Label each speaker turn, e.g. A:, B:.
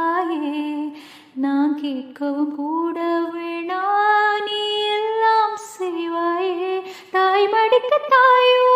A: தருவாயே. நான் கேட்கவும் கூட வேணா நீ எல்லாம் செய்வாயே. தாய் மடிக்க தாயோ